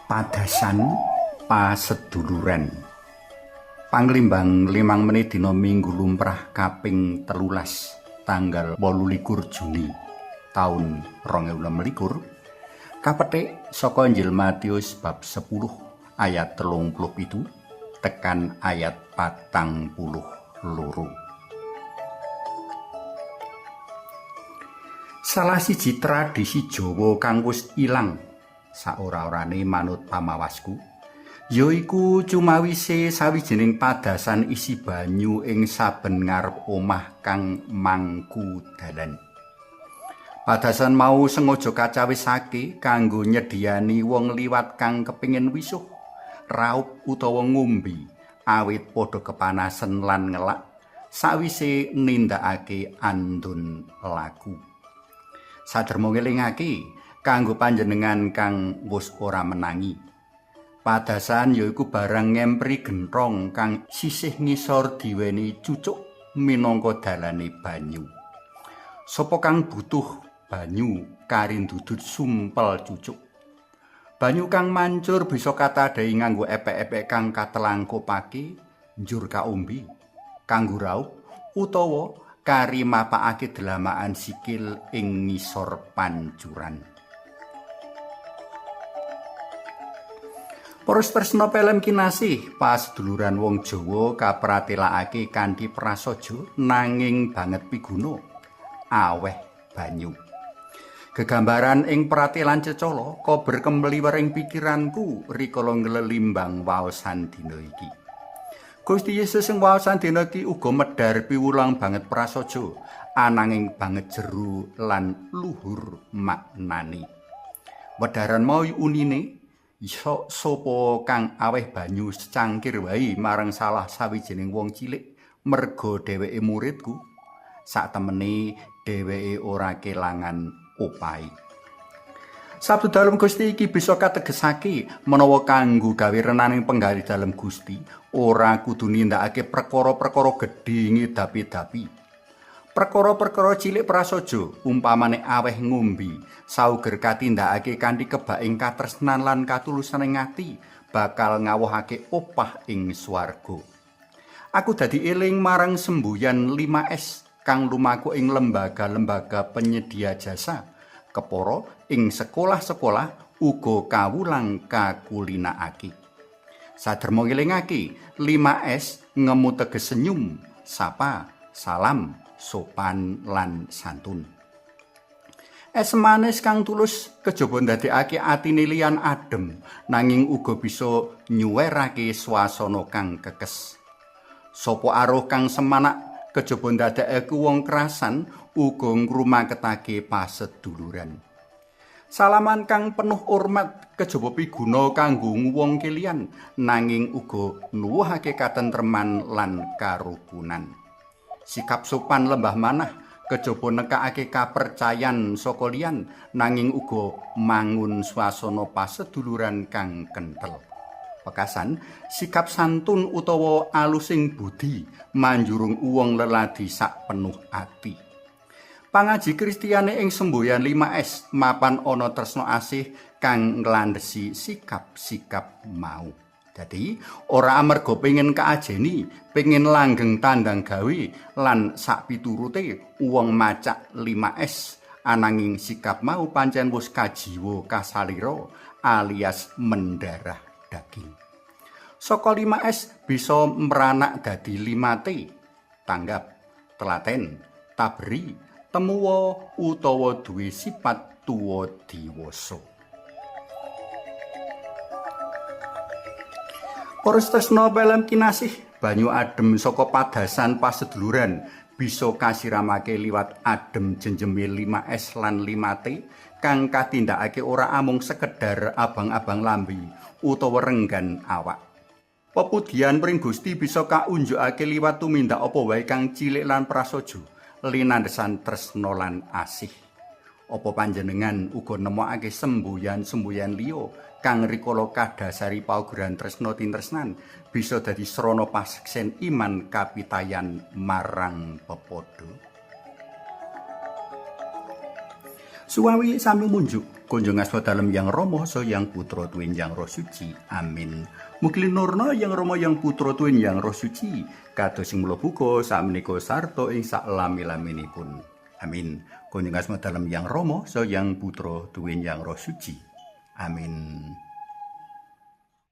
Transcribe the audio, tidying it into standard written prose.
Padasan paseduluran. Panglimbang 5 menit dina Minggu lumrah kaping 13 tanggal 28 Juni taun 2026 kapetik saka Injil Matius bab 10 ayat 37 tekan ayat 42. Salah siji tradisi Jawa kang wis ilang saora-orane manut pamawasku yaiku cumawise sawijining padasan isi banyu ing saben ngarep omah kang mangku dalan. Padasan mau sengaja kacawisake kanggo nyediani wong liwat kang kepingin wisuh, raup utawa ngombe awit padha kepanasen lan ngelak sawise nindakake andun laku. Sadermo ngelingake kanggo panjenengan kang wis ora menangi. Padasan yaiku barang ngempri genthong kang sisih ngisor diweni cucuk minangka dalane banyu. Sapa kang butuh banyu karindudut sumpel cucuk. Banyu kang mancur bisa katadhahi nganggo epek-epek kang katelangkupake njur kaombe, kanggo raup utawa kari mapakake delamaan sikil ing ngisor pancuran. Para tresna pelem kinasih, paseduluran wong Jawa kapratelakake kanthi prasaja nanging banget piguna aweh banyu. Gegambaran ing pratelan cecala kober kemliwering pikiranku rikala nglelimbang waosan dina iki. Gusti Yesus sing waosan dina iki uga medhar piwulang banget prasaja ananging banget jero lan luhur maknane. Wedharan mau unine sapa kang aweh banyu secangkir wae marang salah sawijining wong cilik merga dheweke muridku, saktemene dheweke ora kelangan opahe. Sabtu dalem Gusti iki bisa kategesake menawa kanggo gawe renaning penggali dalem Gusti ora kudu nindakake perkara-perkara gedhe ngedapi-dapi. Perkara-perkara cilik prasaja umpamane aweh ngombe sauger katindakake kanthi kebaing katresnan lan katulusaning ati bakal ngawuhake opah ing swarga. Aku dadi eling marang semboyan 5S kang lumaku ing lembaga-lembaga penyedia jasa kepara ing sekolah-sekolah uga kawulang kakulinakake. Sadermo ngelingake 5S ngemu teges senyum, sapa, salam, sopan lan santun. Es manis kang tulus kejaba ndadekake atine liyan adem nanging uga bisa nyuwerake swasana kang kekes. Sapa aruh kang semanak kejaba ndadekake wong kerasan uga ngrumaketake paseduluran. Salaman kang penuh hormat kejaba piguna kanggo wong keliyan nanging uga nuwuhake katentreman lan karukunan. Sikap sopan lembah manah kejaba nekakake kapercayan saka liyan nanging uga mangun swasana paseduluran kang kenthel. Pekasan, sikap santun utawa alusing budi manjurung wong leladi sak penuh ati. Pangaji Kristiane ing semboyan 5S mapan ana tresna asih kang nglandhesi sikap-sikap mau. Dadi ora amarga pengin kaajeni, pengin langgeng tandang gawe lan sak piturute wong macak 5S ananging sikap mau pancen wis kajiwa kasalira alias mendarah daging. Saka 5S bisa meranak dadi 5T, tanggap, telaten, taberi, temuwa utawa duwe sifat tuwa diwasa. Para tresna pelem kinasih, banyu adem saka padasan paseduluran bisa kasiramake liwat adem jenjeme 5S lan 5T kang katindakake ora amung sekedar abang-abang lambe utawa renggan awak. Pepudian pring Gusti bisa kaunjukake liwat tumindak apa wae kang cilik lan prasaja, linandhesan tresna lan asih. Apa panjenengan uga nemokake semboyan-semboyan liya kang rikala kadhasari paugeran tresna tintresnan bisa dadi srana paseksen iman kapitayan marang pepadha. Suwawi sami munjuk kunjung aswa dalem yang Rama so yang putra tuwin yang Roh Suci. Amin. Mugi nurna yang Rama yang putra tuwin yang Roh Suci kados sing mlebu sakmenika sarta ing sak lami-laminipun. Amin. Kunjung asma dalem yang Rama so yang putra tuwin yang Roh Suci. Amin.